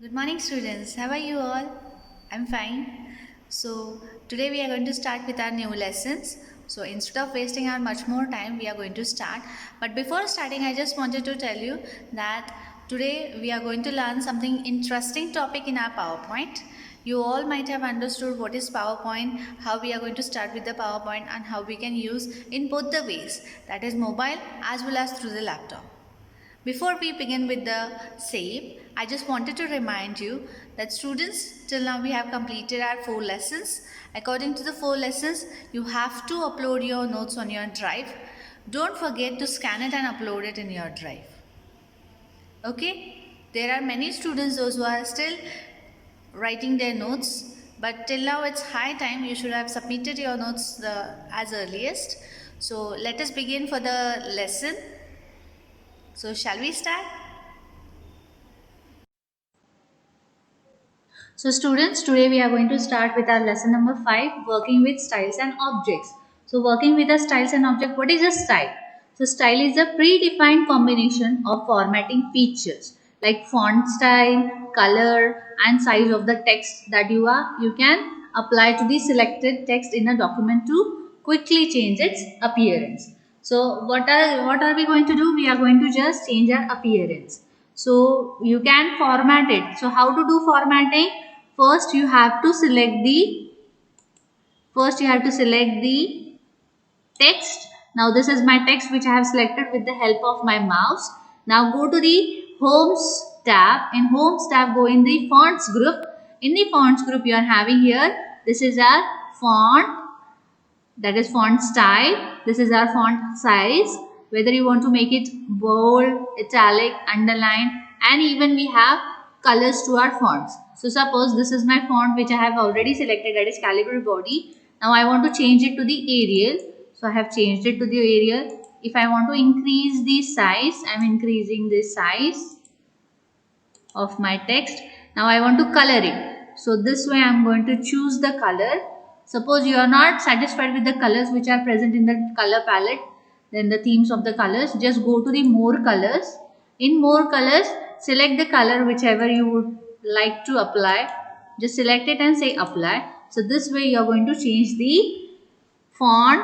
Good morning, students. How are you all? I'm fine. So, today we are going to start with our new lessons. So, instead of wasting our much more time, we are going to start. But before starting, I just wanted to tell you that today we are going to learn something interesting topic in our PowerPoint. You all might have understood what is PowerPoint, how we are going to start with the PowerPoint, and how we can use in both the ways, that is mobile as well as through the laptop. Before we begin with the same, I just wanted to remind you that students, till now we have completed our 4 lessons. According to the 4 lessons, you have to upload your notes on your drive. Don't forget to scan it and upload it in your drive. Okay? There are many students those who are still writing their notes, but till now it's high time you should have submitted your notes as earliest. So let us begin for the lesson. So shall we start? So students, today we are going to start with our lesson number 5, working with styles and objects. So working with the styles and object, what is a style? So style is a predefined combination of formatting features like font style, color and size of the text that you can apply to the selected text in a document to quickly change its appearance. So what are we going to do? We are going to just change our appearance. So you can format it. So how to do formatting? First you have to select the text. Now this is my text which I have selected with the help of my mouse. Now go to the Homes tab. In Homes tab, go in the Fonts group. In the Fonts group you are having here, this is our font, that is font style. This is our font size, whether you want to make it bold, italic, underline, and even we have colors to our fonts. So suppose this is my font which I have already selected, that is Calibri Body. Now I want to change it to the Arial. So I have changed it to the Arial. If I want to increase the size, I am increasing the size of my text. Now I want to color it. So this way I am going to choose the color. Suppose you are not satisfied with the colors which are present in the color palette, then the themes of the colors, just go to the more colors. In more colors, select the color whichever you would like to apply. Just select it and say apply. So this way you are going to change the font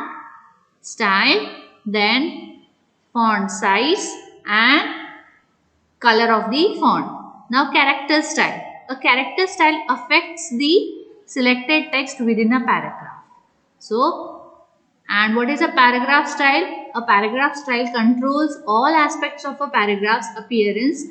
style, then font size and color of the font. Now character style. A character style affects the selected text within a paragraph. So, and what is a paragraph style? A paragraph style controls all aspects of a paragraph's appearance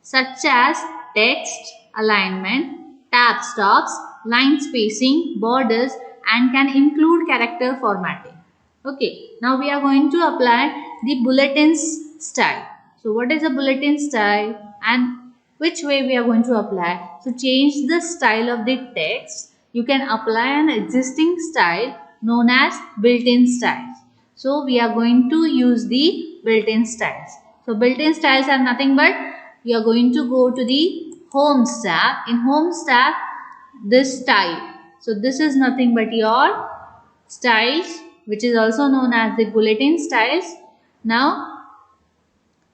such as text, alignment, tab stops, line spacing, borders and can include character formatting. Okay, now we are going to apply the bulletins style. So what is a bulletin style and which way we are going to apply? So change the style of the text. You can apply an existing style known as built-in styles. So we are going to use the built-in styles. So built-in styles are nothing but you are going to go to the Homes tab. In Homes tab, this style. So this is nothing but your styles, which is also known as the bulletin styles. Now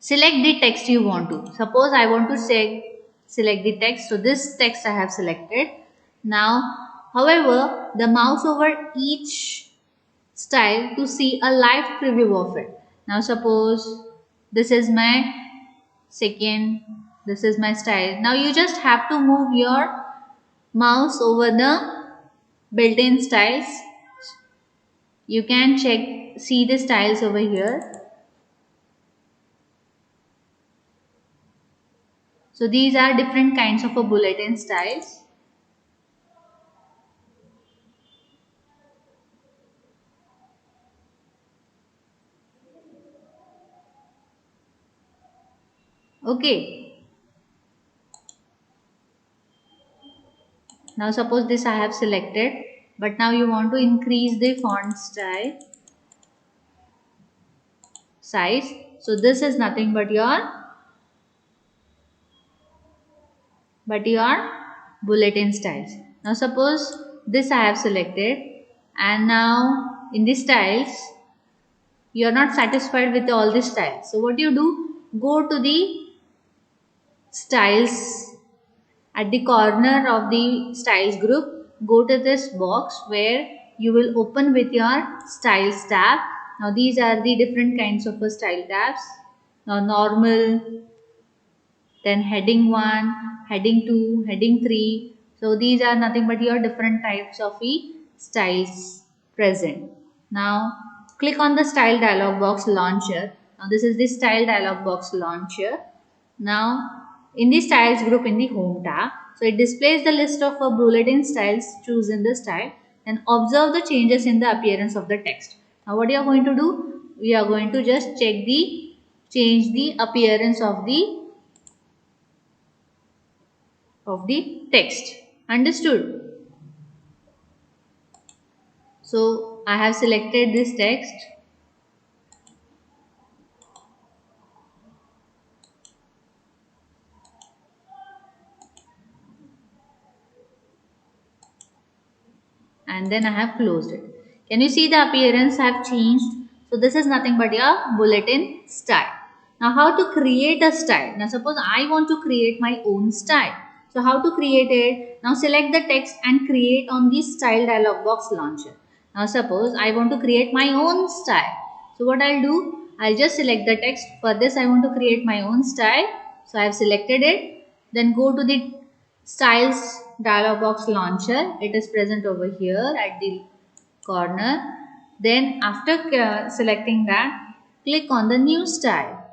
select the text you want to. Suppose I want to select the text. So this text I have selected. Now however, the mouse over each style to see a live preview of it. Now suppose this is my second, this is my style. Now you just have to move your mouse over the built-in styles. You can see the styles over here. So these are different kinds of a bulletin styles. Okay. Now suppose this I have selected, but now you want to increase the font style size. So this is nothing but your bulletin styles. Now suppose this I have selected and now in the styles you are not satisfied with all the styles. So what you do? Go to the styles At the corner of the styles group, go to this box where you will open with your styles tab. Now these are the different kinds of style tabs. Now normal, then heading 1, heading 2, heading 3. So these are nothing but your different types of styles present. Now click on the style dialog box launcher. Now this is the style dialog box launcher. Now in the styles group in the home tab, so it displays the list of bulletin styles. Choose in the style and observe the changes in the appearance of the text. Now what you are going to do? We are going to just change the appearance of the text. Understood? So I have selected this text. And then I have closed it. Can you see the appearance have changed? So this is nothing but your bulletin style. Now how to create a style? Now suppose I want to create my own style. So how to create it? Now select the text and create on the style dialog box launcher. Now suppose I want to create my own style. So what I'll do? I'll just select the text. For this I want to create my own style. So I have selected it. Then go to the styles dialog box launcher. It is present over here at the corner. Then after selecting that, click on the new style.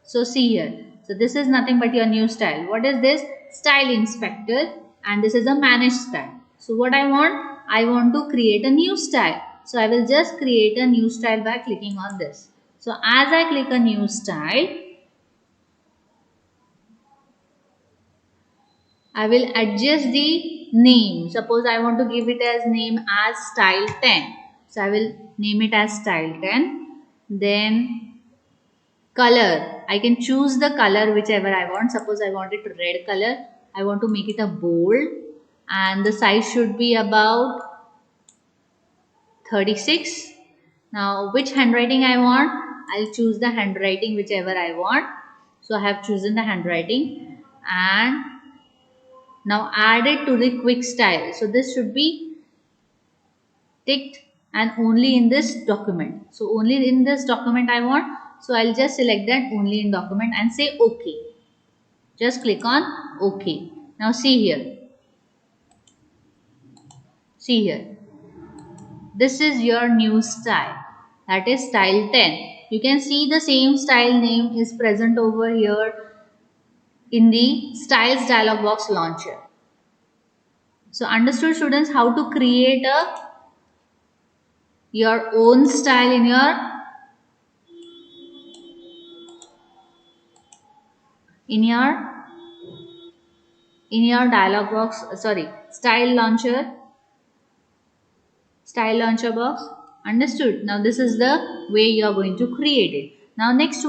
So see here. So this is nothing but your new style. What is this? Style inspector, and this is a manage style. So what I want to create a new style. So I will just create a new style by clicking on this. So as I click a new style, I will adjust the name. Suppose I want to give it as name as style 10. So I will name it as style 10. Then color. I can choose the color whichever I want. Suppose I want it red color. I want to make it a bold. And the size should be about 36. Now which handwriting I want? I'll choose the handwriting whichever I want. So I have chosen the handwriting. And now add it to the quick style. So this should be ticked and only in this document. So only in this document I want. So I'll just select that only in document and say OK. Just click on OK. Now see here. See here. This is your new style. That is style 10. You can see the same style name is present over here in the styles dialog box launcher. So understood students how to create your own style in your dialog box, style launcher box. Understood? Now this is the way you are going to create it. Now our next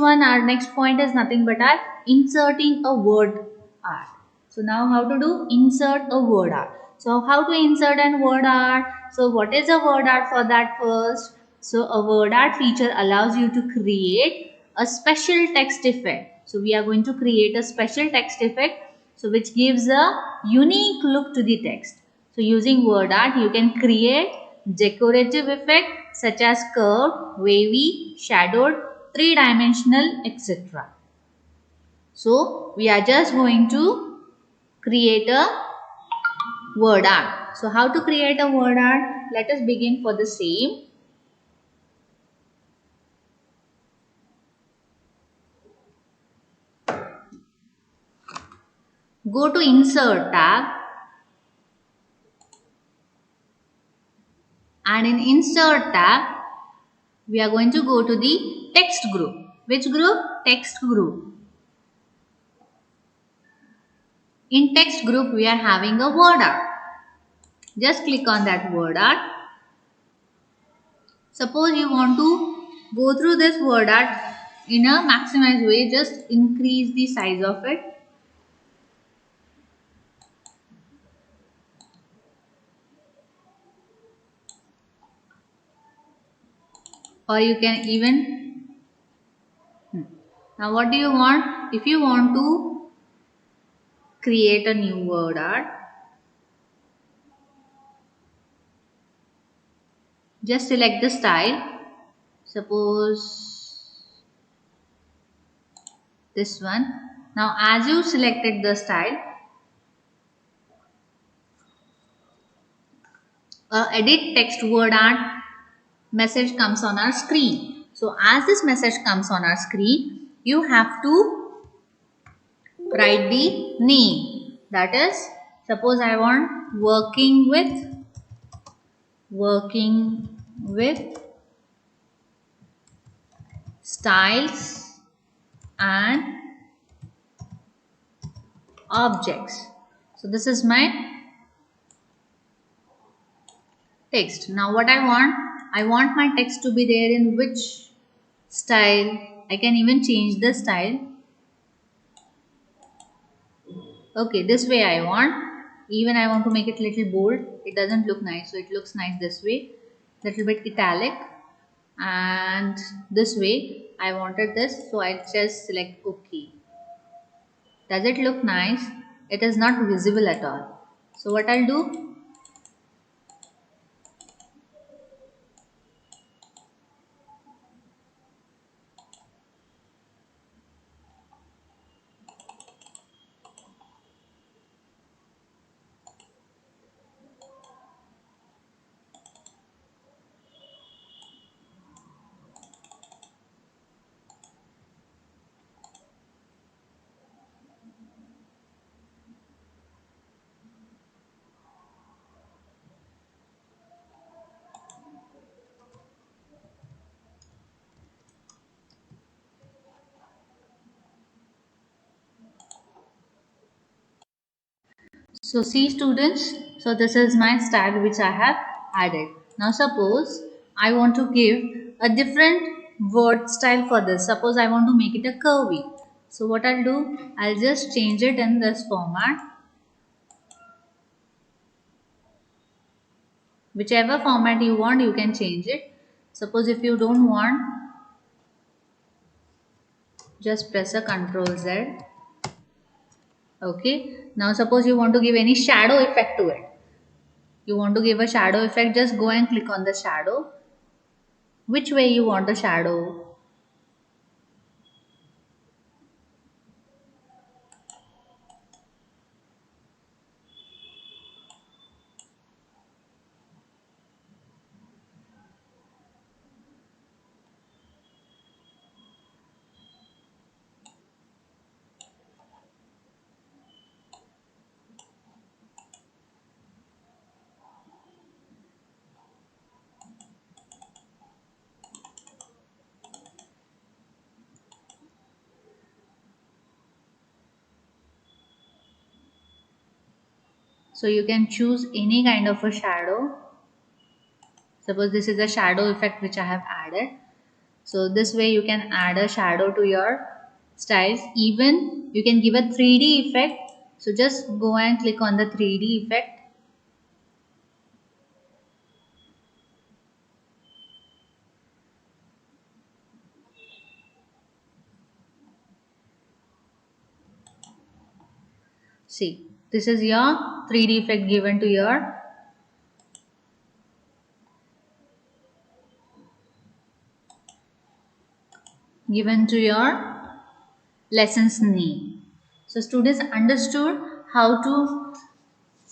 point is nothing but our inserting a word art. So now how to do insert a word art. So how to insert a word art? So what is a word art for that first? So a word art feature allows you to create a special text effect. So we are going to create a special text effect, so which gives a unique look to the text. So using word art, you can create decorative effect such as curved, wavy, shadowed, three-dimensional, etc. So we are just going to create a word art. So how to create a word art? Let us begin for the same. Go to Insert tab, and in Insert tab, we are going to go to the text group. Which group? Text group. In text group, we are having a word art. Just click on that word art. Suppose you want to go through this word art in a maximized way, just increase the size of it. Or you can even, now what do you want? If you want to create a new word art. Just select the style. Suppose this one. Now as you selected the style, edit text word art message comes on our screen. So as this message comes on our screen, you have to write the name. That is, suppose I want working with styles and objects. So this is my text. Now what I want my text to be there in which style. I can even change the style. Okay, this way I want. Even I want to make it little bold. It doesn't look nice, so it looks nice this way. Little bit italic. And this way I wanted this, so I just select OK. Does it look nice? It is not visible at all. So what I'll do, so see students, so this is my style which I have added. Now suppose I want to give a different word style for this. Suppose I want to make it a curvy. So what I'll do, I'll just change it in this format. Whichever format you want, you can change it. Suppose if you don't want, just press a Ctrl Z. Okay. Now suppose you want to give any shadow effect to it. You want to give a shadow effect, just go and click on the shadow. Which way you want the shadow? So you can choose any kind of a shadow. Suppose this is a shadow effect which I have added. So this way you can add a shadow to your styles. Even you can give a 3D effect. So just go and click on the 3D effect. See, this is your 3D effect given to your lessons name. So students understood how to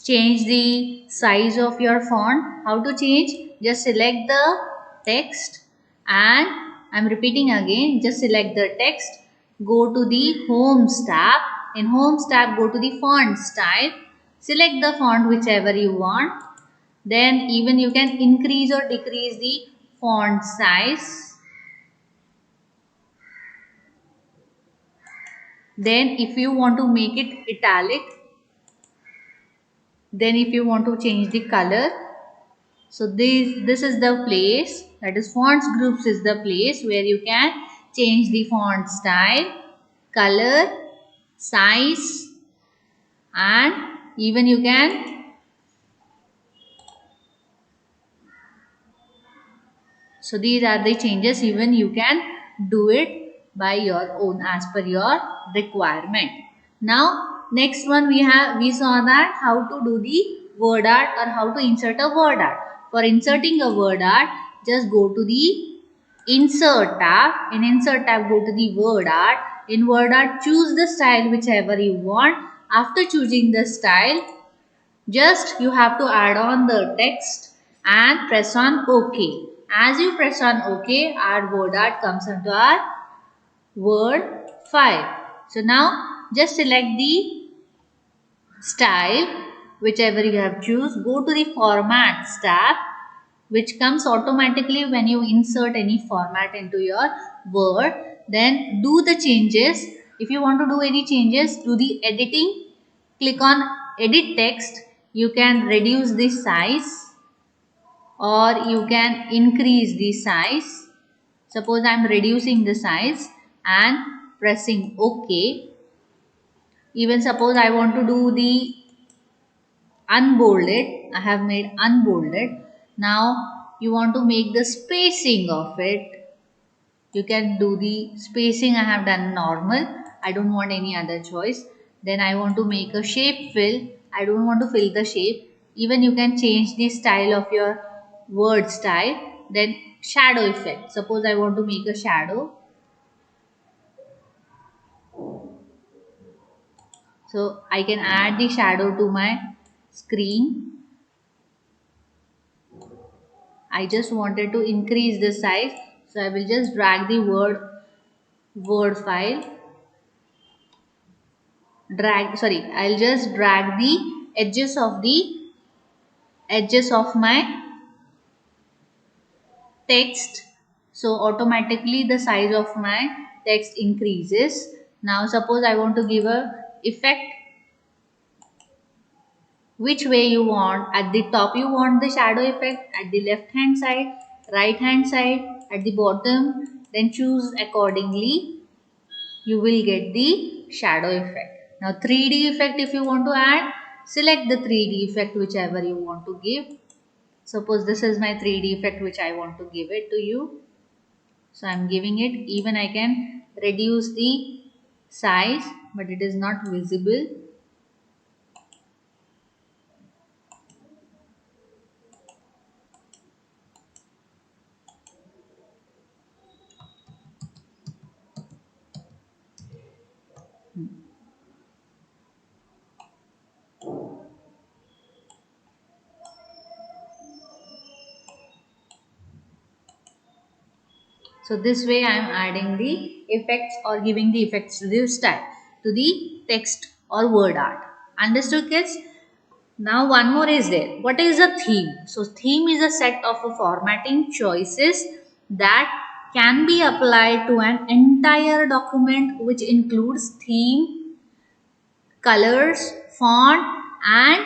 change the size of your font. How to change? Just select the text, and I'm repeating again, just select the text, go to the Homes tab. In Homes tab, go to the font style, select the font whichever you want. Then even you can increase or decrease the font size. Then if you want to make it italic, then if you want to change the color, so this is the place, that is fonts groups is the place where you can change the font style, color, size, and even you can, so these are the changes, even you can do it by your own as per your requirement. Now next one we saw that how to do the word art or how to insert a word art. For inserting a word art, just go to the insert tab. In insert tab, go to the word art. In word art, choose the style whichever you want. After choosing the style, just you have to add on the text and press on OK. As you press on OK, our word art comes into our word file. So now just select the style whichever you have choose. Go to the format tab, which comes automatically when you insert any format into your word. Then do the changes. If you want to do any changes, do the editing. Click on edit text. You can reduce the size or you can increase the size. Suppose I am reducing the size and pressing OK. Even suppose I want to do the unbolded, I have made unbolded. Now you want to make the spacing of it. You can do the spacing. I have done normal. I don't want any other choice. Then I want to make a shape fill. I don't want to fill the shape. Even you can change the style of your word style. Then shadow effect. Suppose I want to make a shadow. So I can add the shadow to my screen. I just wanted to increase the size. So I will just drag the word file. I'll just drag the edges of my text. So automatically the size of my text increases. Now suppose I want to give a effect which way you want. At the top you want the shadow effect, at the left hand side, right hand side, at the bottom, then choose accordingly. You will get the shadow effect. Now 3D effect, if you want to add, select the 3D effect whichever you want to give. Suppose this is my 3D effect which I want to give it to you. So I am giving it. Even I can reduce the size, but it is not visible. So this way I am adding the effects or giving the effects to the style, to the text or word art. Understood, kids? Now one more is there. What is a theme? So theme is a set of formatting choices that can be applied to an entire document, which includes theme, colors, font and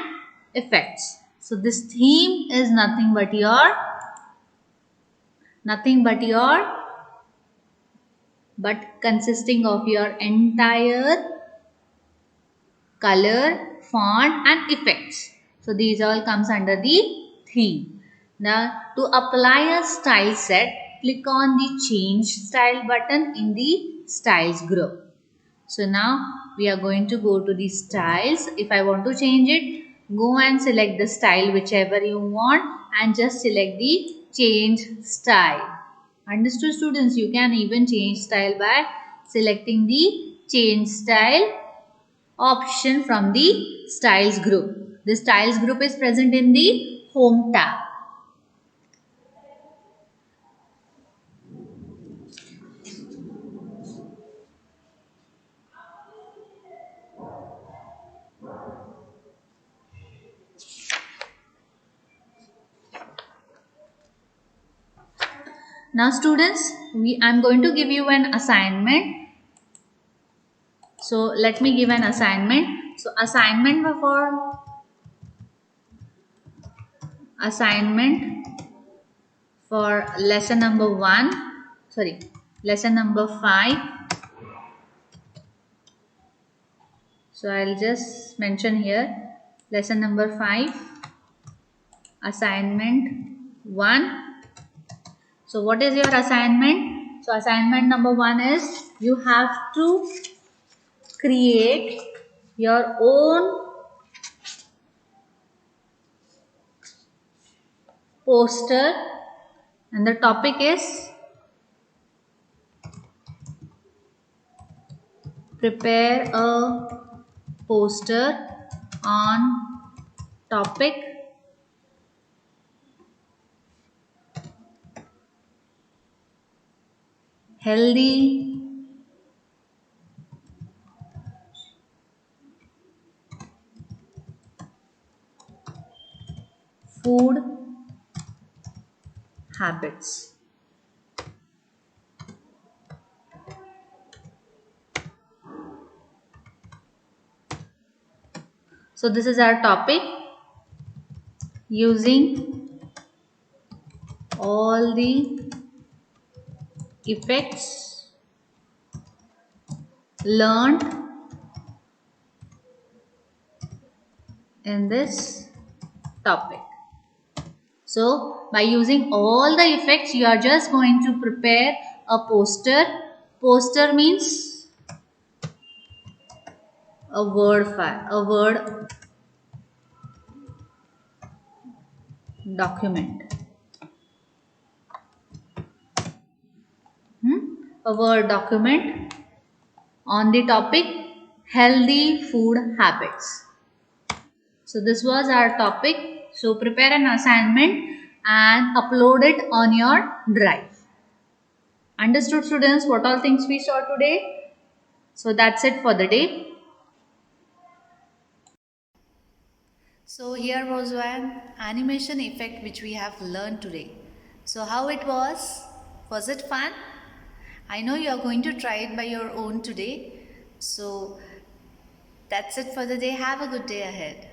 effects. So this theme is nothing but your but consisting of your entire color, font and effects. So these all comes under the theme. Now to apply a style set, click on the change style button in the styles group. So now we are going to go to the styles. If I want to change it, go and select the style whichever you want and just select the change style. Understood, students? You can even change style by selecting the change style option from the styles group. The styles group is present in the home tab. Now students, I'm going to give you an assignment. So let me give an assignment. So assignment for lesson number 5. So I'll just mention here lesson number 5, assignment 1. So what is your assignment? So assignment number 1 is you have to create your own poster, and the topic is prepare a poster on topic healthy food habits. So this is our topic, using all the effects learned in this topic. So by using all the effects, you are just going to prepare a poster. Poster means a word file, a word document. A word document on the topic healthy food habits. So this was our topic. So prepare an assignment and upload it on your drive. Understood, students, what all things we saw today? So that's it for the day. So here was one animation effect which we have learned today. So how it was? Was it fun? I know you are going to try it by your own today. So that's it for the day. Have a good day ahead.